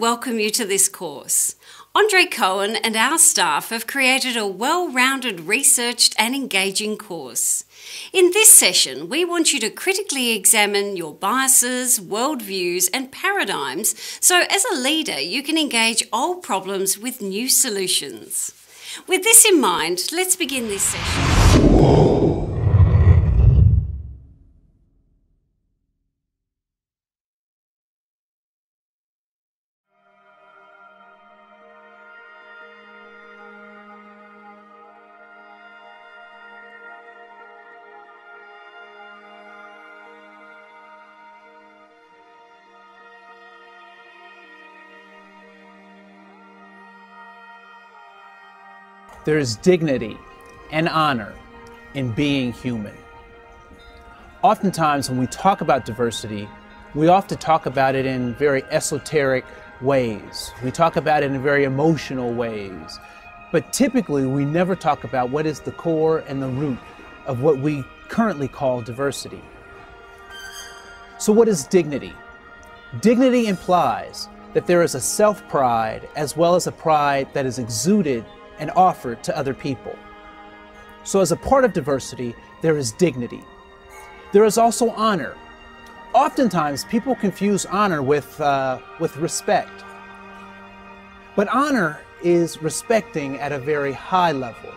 welcome you to this course. Andre Cohen and our staff have created a well-rounded, researched and engaging course. In this session, we want you to critically examine your biases, worldviews and paradigms so as a leader you can engage old problems with new solutions. With this in mind, let's begin this session. There is dignity and honor in being human. Oftentimes when we talk about diversity, we often talk about it in very esoteric ways. We talk about it in very emotional ways. But typically we never talk about what is the core and the root of what we currently call diversity. So what is dignity? Dignity implies that there is a self-pride as well as a pride that is exuded and offered to other people. So as a part of diversity, there is dignity. There is also honor. Oftentimes, people confuse honor with respect. But honor is respecting at a very high level.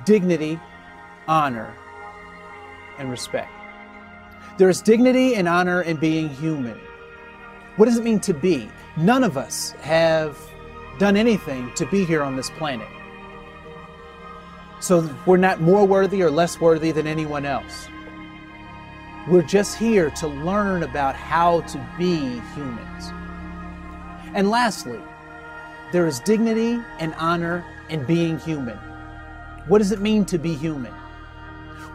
Dignity, honor, and respect. There is dignity and honor in being human. What does it mean to be? None of us have done anything to be here on this planet. So we're not more worthy or less worthy than anyone else. We're just here to learn about how to be humans. And lastly, there is dignity and honor in being human. What does it mean to be human?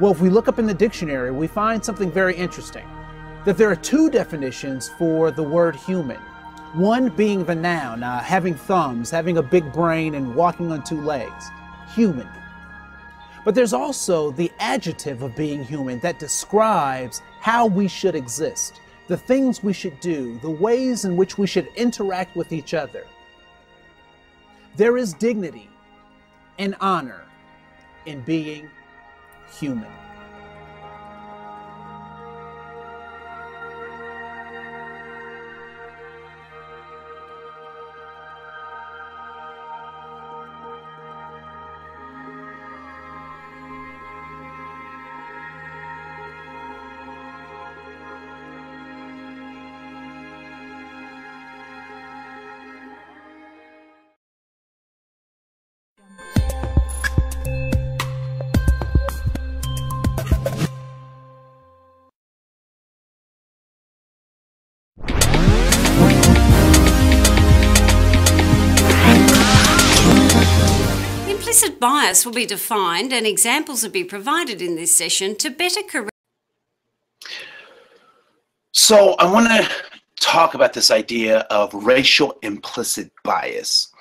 Well, if we look up in the dictionary, we find something very interesting, that there are two definitions for the word human. One being the noun, having thumbs, having a big brain, and walking on two legs, human. But there's also the adjective of being human that describes how we should exist, the things we should do, the ways in which we should interact with each other. There is dignity and honor in being human. Implicit bias will be defined and examples will be provided in this session to better correct. So I want to talk about this idea of racial implicit bias.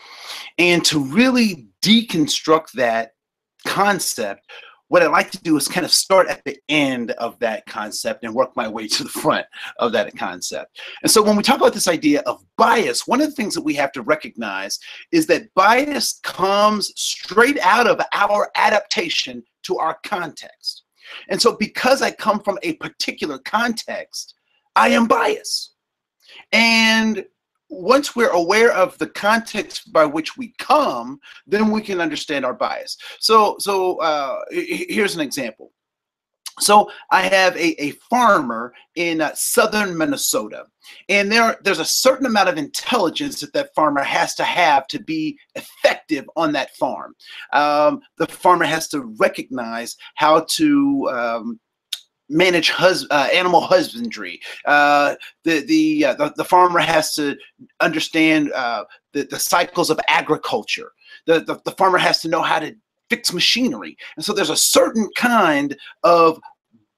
And to really deconstruct that concept, what I like to do is kind of start at the end of that concept and work my way to the front of that concept. And so when we talk about this idea of bias, one of the things that we have to recognize is that bias comes straight out of our adaptation to our context. And so because I come from a particular context, I am biased. And once we're aware of the context by which we come, then we can understand our bias. So here's an example. So I have a farmer in southern Minnesota, and there's a certain amount of intelligence that that farmer has to be effective on that farm. The farmer has to recognize how to manage animal husbandry. The farmer has to understand the cycles of agriculture. The farmer has to know how to fix machinery. And so there's a certain kind of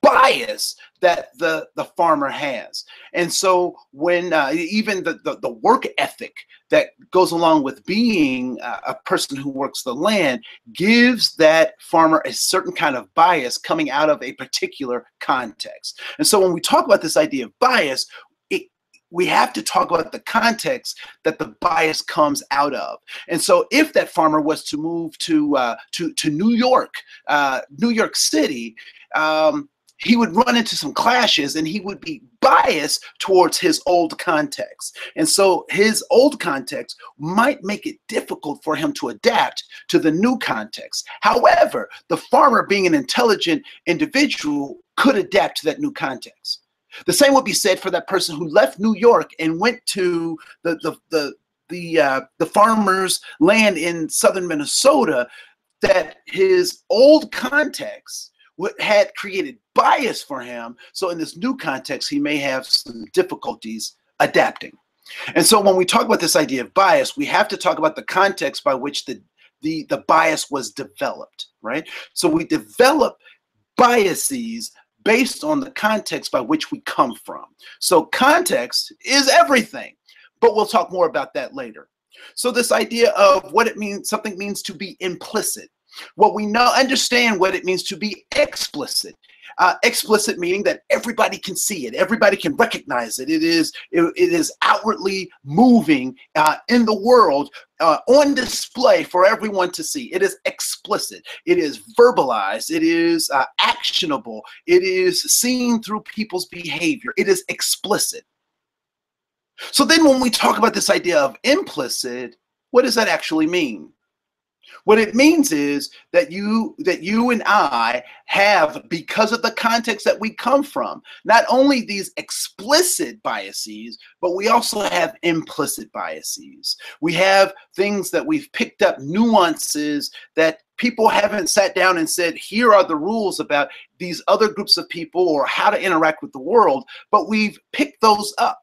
bias that the farmer has. And so when even the work ethic that goes along with being a person who works the land gives that farmer a certain kind of bias coming out of a particular context. And so when we talk about this idea of bias, we have to talk about the context that the bias comes out of. And so if that farmer was to move to New York, New York City, he would run into some clashes and he would be biased towards his old context. And so his old context might make it difficult for him to adapt to the new context. However, the farmer, being an intelligent individual, could adapt to that new context. The same would be said for that person who left New York and went to the farmer's land in southern Minnesota, that his old context had created bias for him. So in this new context, he may have some difficulties adapting. And so when we talk about this idea of bias, we have to talk about the context by which the bias was developed, right? So we develop biases based on the context by which we come from. So context is everything, but we'll talk more about that later. So this idea of what it means, something means to be implicit. Well, we now understand what it means to be explicit. Explicit meaning that everybody can see it, everybody can recognize it. It is outwardly moving in the world, on display for everyone to see. It is explicit. It is verbalized. It is actionable. It is seen through people's behavior. It is explicit. So then when we talk about this idea of implicit, what does that actually mean? What it means is that you and I have, because of the context that we come from, not only these explicit biases, but we also have implicit biases. We have things that we've picked up, nuances that people haven't sat down and said, here are the rules about these other groups of people or how to interact with the world, but we've picked those up.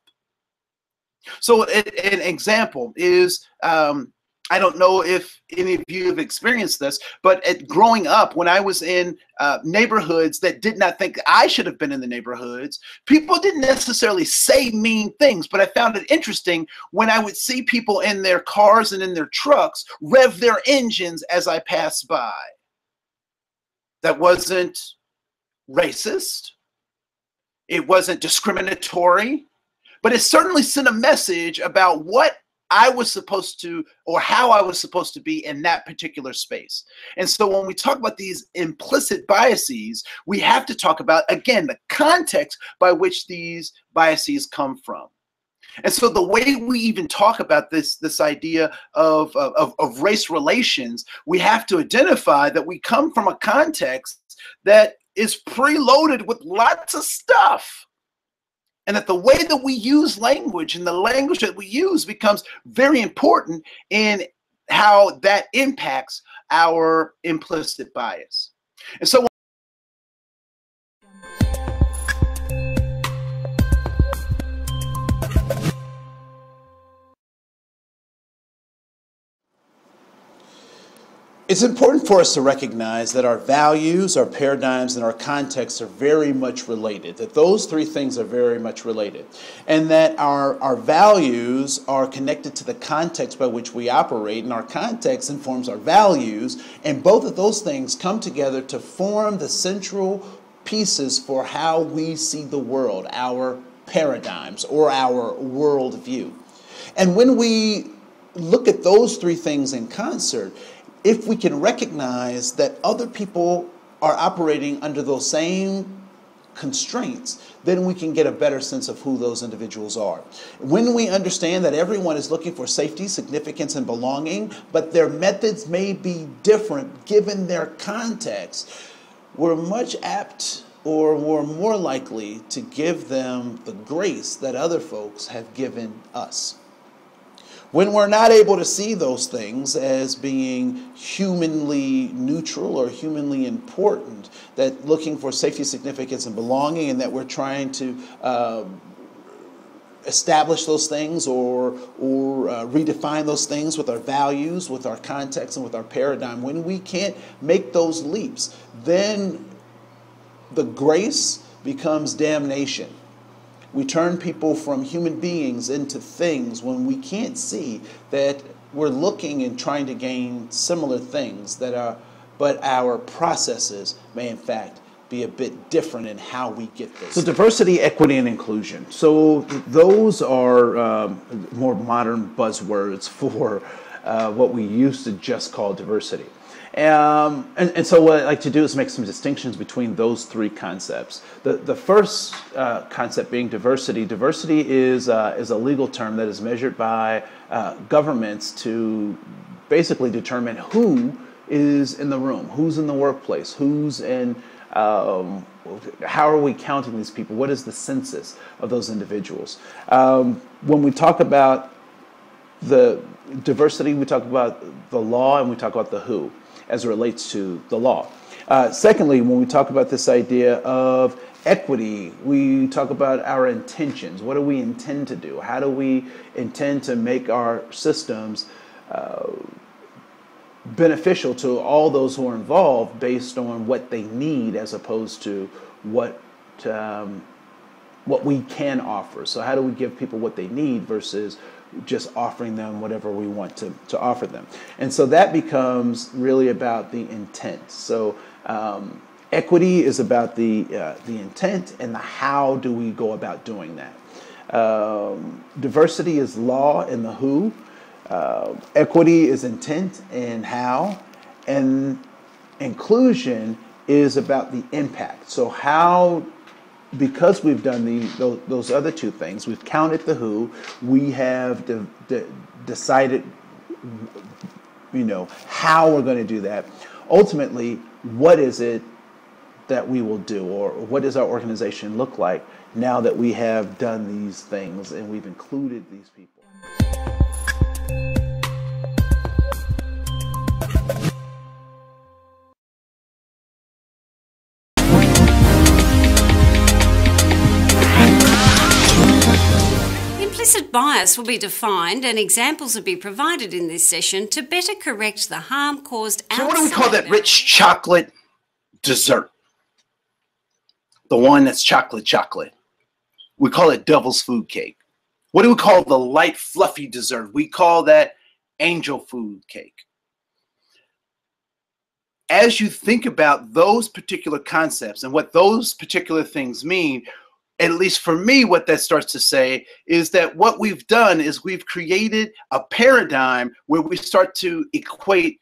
So an example is, I don't know if any of you have experienced this, but growing up, when I was in neighborhoods that did not think I should have been in the neighborhoods, people didn't necessarily say mean things, but I found it interesting when I would see people in their cars and in their trucks rev their engines as I passed by. That wasn't racist. It wasn't discriminatory, but it certainly sent a message about what I was supposed to, or how I was supposed to be in that particular space. And so when we talk about these implicit biases, we have to talk about, again, the context by which these biases come from. And so the way we even talk about this idea of race relations, we have to identify that we come from a context that is preloaded with lots of stuff. And that the way that we use language and the language that we use becomes very important in how that impacts our implicit bias. And so it's important for us to recognize that our values, our paradigms, and our contexts are very much related, that those three things are very much related, and that our values are connected to the context by which we operate, and our context informs our values, and both of those things come together to form the central pieces for how we see the world, our paradigms, or our worldview. And when we look at those three things in concert, if we can recognize that other people are operating under those same constraints, then we can get a better sense of who those individuals are. When we understand that everyone is looking for safety, significance, and belonging, but their methods may be different given their context, we're much apt, or we're more likely to give them the grace that other folks have given us. When we're not able to see those things as being humanly neutral or humanly important, that looking for safety, significance, and belonging, and that we're trying to establish those things or redefine those things with our values, with our context, and with our paradigm, when we can't make those leaps, then the grace becomes damnation. We turn people from human beings into things when we can't see that we're looking and trying to gain similar things but our processes may in fact be a bit different in how we get this. So diversity, equity, and inclusion. So those are more modern buzzwords for what we used to just call diversity. And so what I like to do is make some distinctions between those three concepts. The first concept being diversity. Diversity is a legal term that is measured by governments to basically determine who is in the room, who's in the workplace, who's in, how are we counting these people? What is the census of those individuals? When we talk about the diversity, we talk about the law and we talk about the who as it relates to the law. Secondly, when we talk about this idea of equity, we talk about our intentions. What do we intend to do? How do we intend to make our systems beneficial to all those who are involved based on what they need as opposed to what we can offer? So how do we give people what they need versus just offering them whatever we want to offer them? And so that becomes really about the intent. So equity is about the intent and the how do we go about doing that. Diversity is law and the who. Equity is intent and how. And inclusion is about the impact. So how, because we've done those other two things, we've counted the who, we have decided, how we're going to do that. Ultimately, what is it that we will do, or what does our organization look like now that we have done these things and we've included these people? Implicit bias will be defined and examples will be provided in this session to better correct the harm caused outside. So what do we call that rich chocolate dessert? The one that's chocolate. We call it devil's food cake. What do we call the light, fluffy dessert? We call that angel food cake. As you think about those particular concepts and what those particular things mean, at least for me, what that starts to say is that what we've done is we've created a paradigm where we start to equate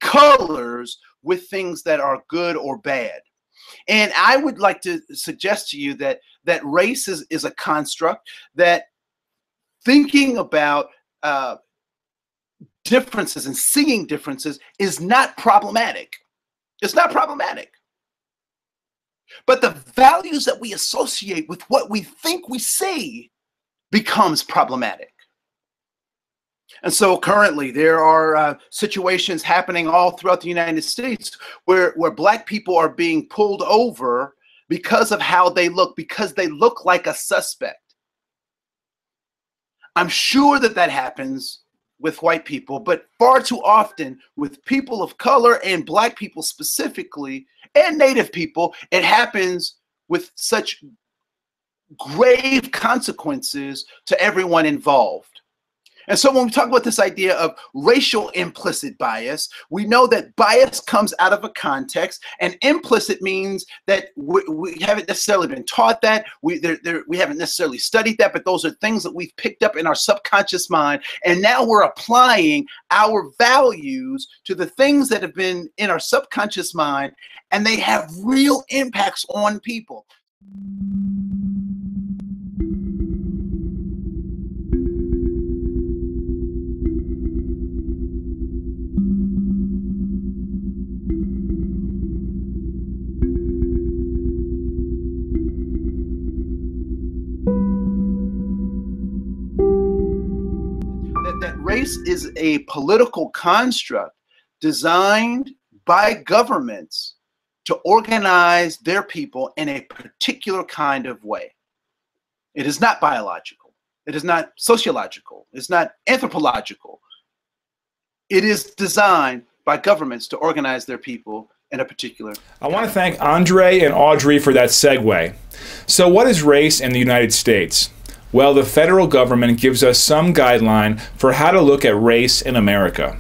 colors with things that are good or bad. And I would like to suggest to you that race is a construct, that thinking about differences and seeing differences is not problematic. It's not problematic. But the values that we associate with what we think we see becomes problematic. And so currently there are situations happening all throughout the United States where Black people are being pulled over because of how they look, because they look like a suspect. I'm sure that happens with white people, but far too often with people of color and Black people specifically, and Native people, it happens with such grave consequences to everyone involved. And so when we talk about this idea of racial implicit bias, we know that bias comes out of a context, and implicit means that we haven't necessarily been taught that, we haven't necessarily studied that, but those are things that we've picked up in our subconscious mind, and now we're applying our values to the things that have been in our subconscious mind, and they have real impacts on people. That race is a political construct designed by governments to organize their people in a particular kind of way. It is not biological. It is not sociological. It's not anthropological. It is designed by governments to organize their people in a particular. I want to thank Andre and Audrey for that segue. So what is race in the United States? Well, the federal government gives us some guideline for how to look at race in America.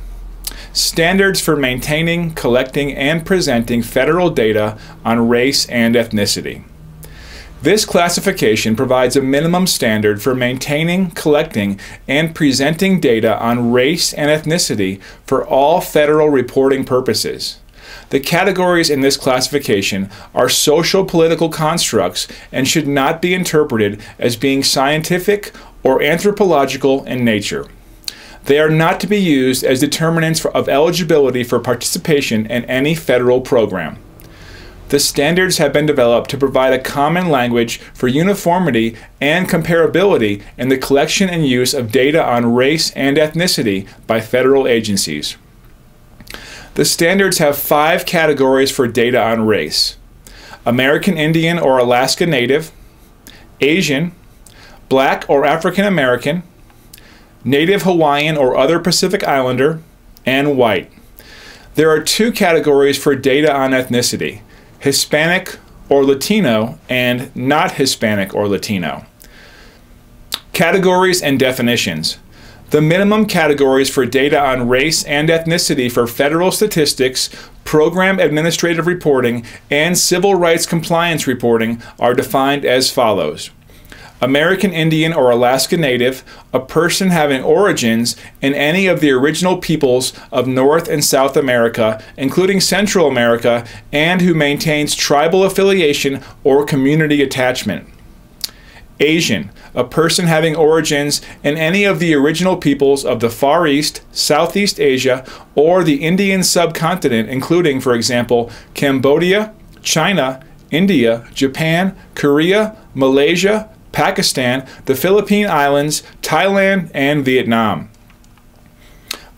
Standards for maintaining, collecting, and presenting federal data on race and ethnicity. This classification provides a minimum standard for maintaining, collecting, and presenting data on race and ethnicity for all federal reporting purposes. The categories in this classification are social political constructs and should not be interpreted as being scientific or anthropological in nature. They are not to be used as determinants of eligibility for participation in any federal program. The standards have been developed to provide a common language for uniformity and comparability in the collection and use of data on race and ethnicity by federal agencies. The standards have 5 categories for data on race: American Indian or Alaska Native, Asian, Black or African American, Native Hawaiian or other Pacific Islander, and white. There are 2 categories for data on ethnicity: Hispanic or Latino and not Hispanic or Latino. Categories and definitions. The minimum categories for data on race and ethnicity for federal statistics, program administrative reporting, and civil rights compliance reporting are defined as follows. American Indian or Alaska Native, a person having origins in any of the original peoples of North and South America, including Central America, and who maintains tribal affiliation or community attachment. Asian, a person having origins in any of the original peoples of the Far East, Southeast Asia, or the Indian subcontinent, including, for example, Cambodia, China, India, Japan, Korea, Malaysia, Pakistan, the Philippine Islands, Thailand, and Vietnam.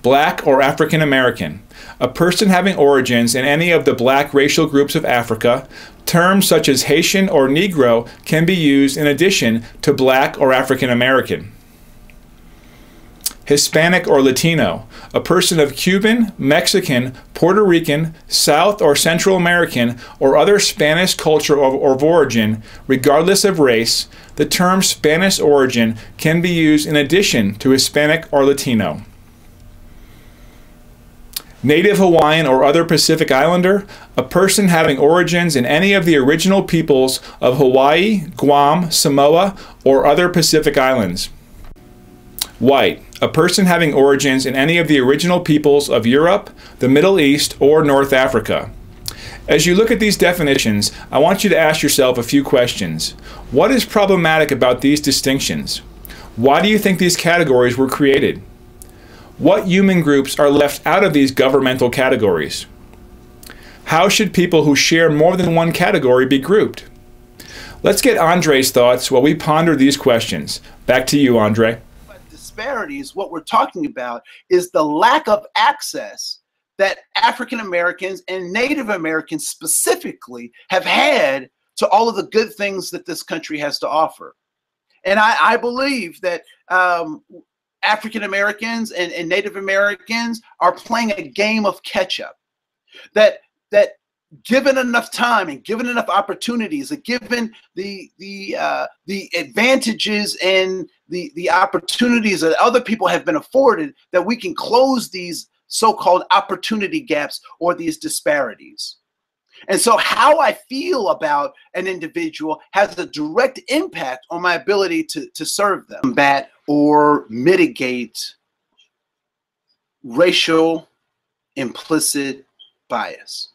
Black or African American, a person having origins in any of the black racial groups of Africa. Terms such as Haitian or Negro can be used in addition to Black or African American. Hispanic or Latino, a person of Cuban, Mexican, Puerto Rican, South or Central American, or other Spanish culture or of origin, regardless of race. The term Spanish origin can be used in addition to Hispanic or Latino. Native Hawaiian or other Pacific Islander, a person having origins in any of the original peoples of Hawaii, Guam, Samoa, or other Pacific Islands. White, a person having origins in any of the original peoples of Europe, the Middle East, or North Africa. As you look at these definitions, I want you to ask yourself a few questions. What is problematic about these distinctions? Why do you think these categories were created? What human groups are left out of these governmental categories? How should people who share more than one category be grouped? Let's get Andre's thoughts while we ponder these questions. Back to you, Andre. Disparities, what we're talking about is the lack of access that African Americans and Native Americans specifically have had to all of the good things that this country has to offer. And I believe that African Americans and Native Americans are playing a game of catch up. That given enough time and given enough opportunities, and given the advantages and the opportunities that other people have been afforded, that we can close these so-called opportunity gaps or these disparities. And so how I feel about an individual has a direct impact on my ability to serve them, combat or mitigate racial implicit bias.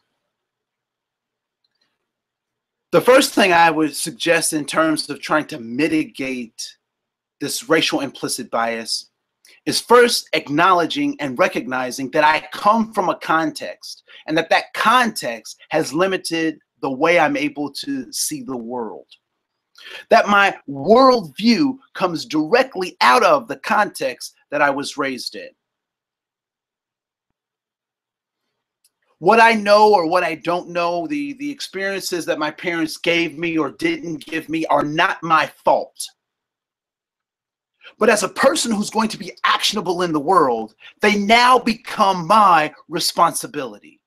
The first thing I would suggest in terms of trying to mitigate this racial implicit bias is first acknowledging and recognizing that I come from a context, and that context has limited the way I'm able to see the world. That my worldview comes directly out of the context that I was raised in. What I know or what I don't know, the experiences that my parents gave me or didn't give me are not my fault. But as a person who's going to be actionable in the world, they now become my responsibility.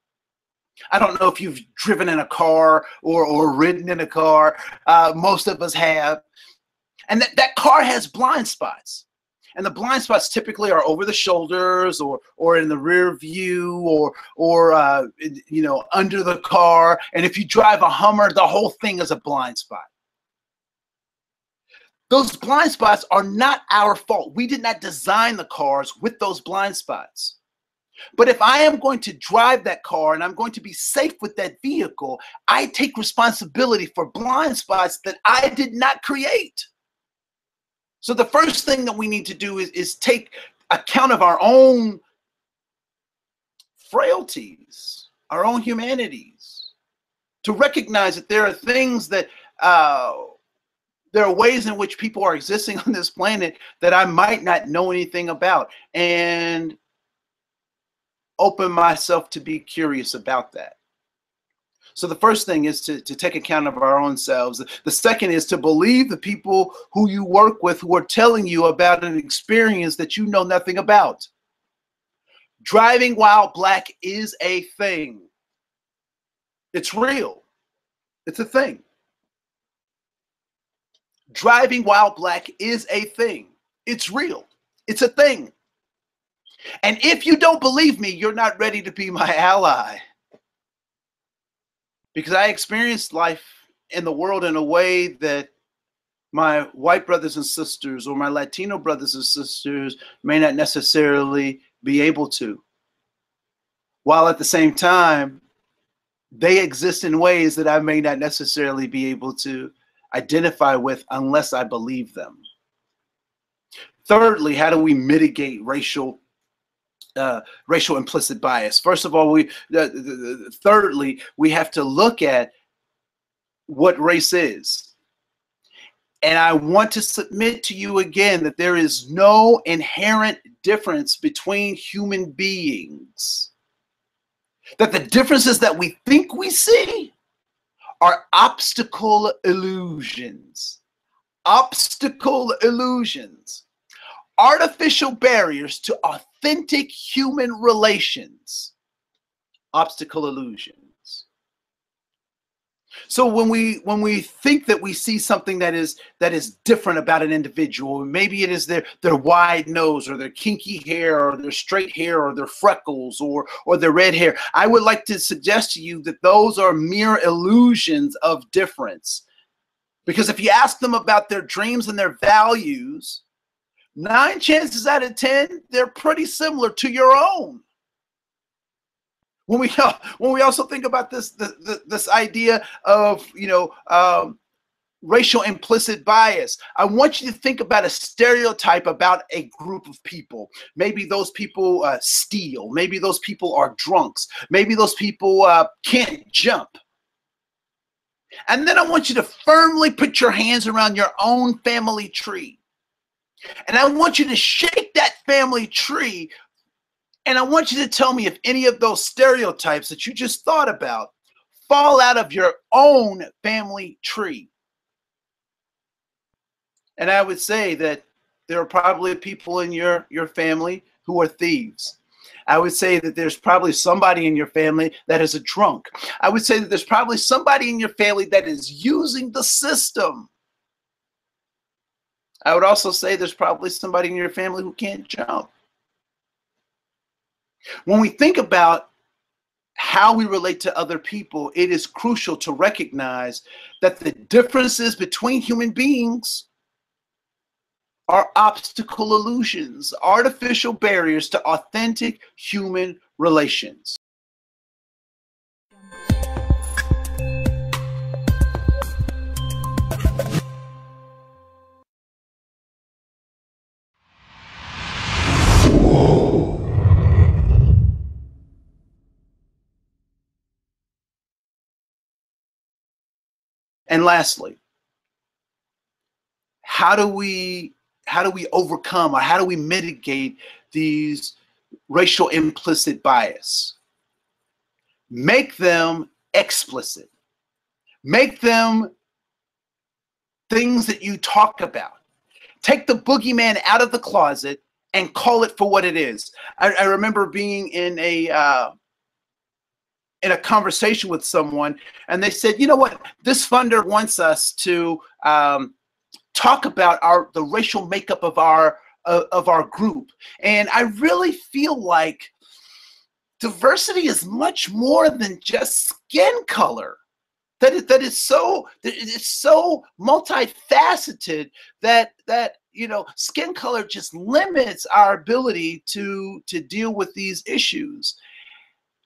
I don't know if you've driven in a car or ridden in a car. Most of us have. And that car has blind spots. And the blind spots typically are over the shoulders or in the rear view or you know, under the car. And if you drive a Hummer, the whole thing is a blind spot. Those blind spots are not our fault. We did not design the cars with those blind spots. But if I am going to drive that car and I'm going to be safe with that vehicle, I take responsibility for blind spots that I did not create. So the first thing that we need to do is take account of our own frailties, our own humanities, to recognize that there are things that, there are ways in which people are existing on this planet that I might not know anything about, and open myself to be curious about that. So the first thing is to take account of our own selves. The second is to believe the people who you work with who are telling you about an experience that you know nothing about. Driving while black is a thing. It's real. It's a thing. Driving while black is a thing. It's real. It's a thing. And if you don't believe me, you're not ready to be my ally. Because I experienced life in the world in a way that my white brothers and sisters or my Latino brothers and sisters may not necessarily be able to. While at the same time, they exist in ways that I may not necessarily be able to identify with unless I believe them. Thirdly, how do we mitigate racial implicit bias? First of all, thirdly, we have to look at what race is. And I want to submit to you again that there is no inherent difference between human beings. That the differences that we think we see are optical illusions. Optical illusions. Artificial barriers to authentic human relations. Optical illusions. So when we think that we see something that is different about an individual, maybe it is their wide nose or their kinky hair or their straight hair or their freckles or their red hair, I would like to suggest to you that those are mere illusions of difference. Because if you ask them about their dreams and their values, 9 chances out of 10, they're pretty similar to your own. When we also think about this idea of, racial implicit bias, I want you to think about a stereotype about a group of people. Maybe those people steal. Maybe those people are drunks. Maybe those people can't jump. And then I want you to firmly put your hands around your own family tree. And I want you to shake that family tree. And I want you to tell me if any of those stereotypes that you just thought about fall out of your own family tree. And I would say that there are probably people in your family who are thieves. I would say that there's probably somebody in your family that is a drunk. I would say that there's probably somebody in your family that is using the system. I would also say there's probably somebody in your family who can't jump. When we think about how we relate to other people, it is crucial to recognize that the differences between human beings are optical illusions, artificial barriers to authentic human relations. And lastly, how do we overcome or how do we mitigate these racial implicit bias? Make them explicit. Make them things that you talk about. Take the boogeyman out of the closet and call it for what it is. I remember being in a conversation with someone, and they said, you know what, this funder wants us to talk about the racial makeup of our of our group. And I really feel like diversity is much more than just skin color. It's so multifaceted that skin color just limits our ability to deal with these issues.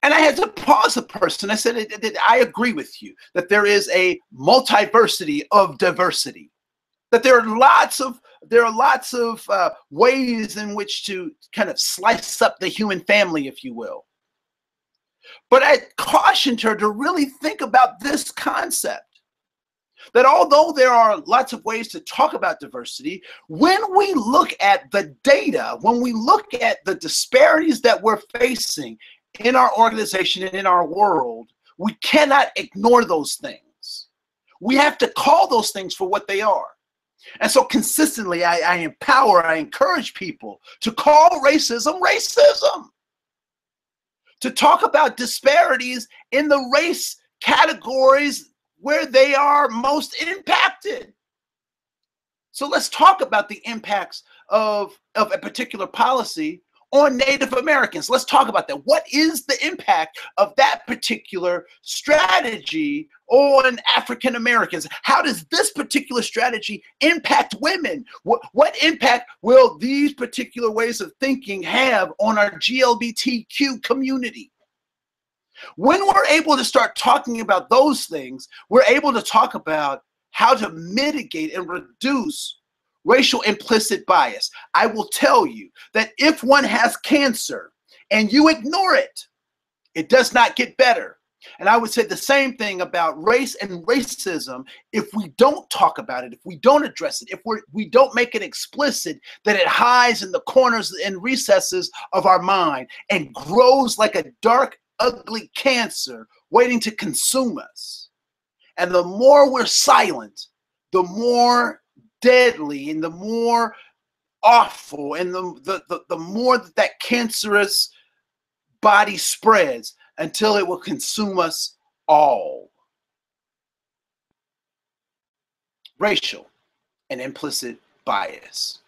And I had to pause a person. I said, I agree with you that there is a multiversity of diversity, that there are lots of ways in which to kind of slice up the human family, if you will. But I cautioned her to really think about this concept, that although there are lots of ways to talk about diversity, when we look at the data, when we look at the disparities that we're facing in our organization and in our world, we cannot ignore those things. We have to call those things for what they are. And so consistently, I encourage people to call racism, racism. To talk about disparities in the race categories where they are most impacted. So let's talk about the impacts of a particular policy on Native Americans. Let's talk about that. What is the impact of that particular strategy on African Americans? How does this particular strategy impact women? What impact will these particular ways of thinking have on our GLBTQ community? When we're able to start talking about those things, we're able to talk about how to mitigate and reduce racial implicit bias. I will tell you that if one has cancer and you ignore it, it does not get better. And I would say the same thing about race and racism. If we don't talk about it, if we don't address it, if we don't make it explicit, that it hides in the corners and recesses of our mind and grows like a dark, ugly cancer waiting to consume us. And the more we're silent, the more deadly and the more awful and the more that cancerous body spreads until it will consume us all. Racial and implicit bias.